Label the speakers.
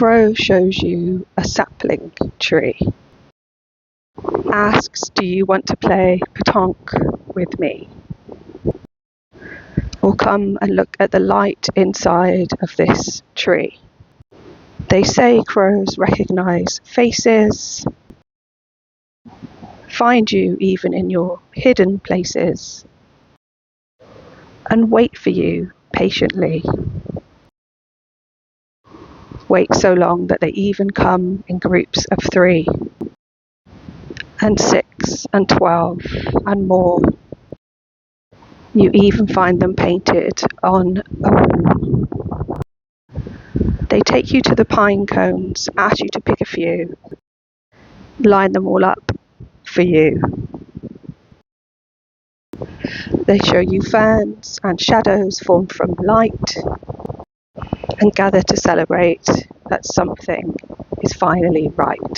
Speaker 1: crow shows you a sapling tree, asks, "Do you want to play petanque with me? Or come and look at the light inside of this tree." They say crows recognize faces, find you even in your hidden places, and wait for you patiently. Wait so long that they even come in groups of 3, and 6, and 12, and more. You even find them painted on a wall. They take you to the pine cones, ask you to pick a few, line them all up for you. They show you ferns and shadows formed from light, and gather to celebrate that something is finally right.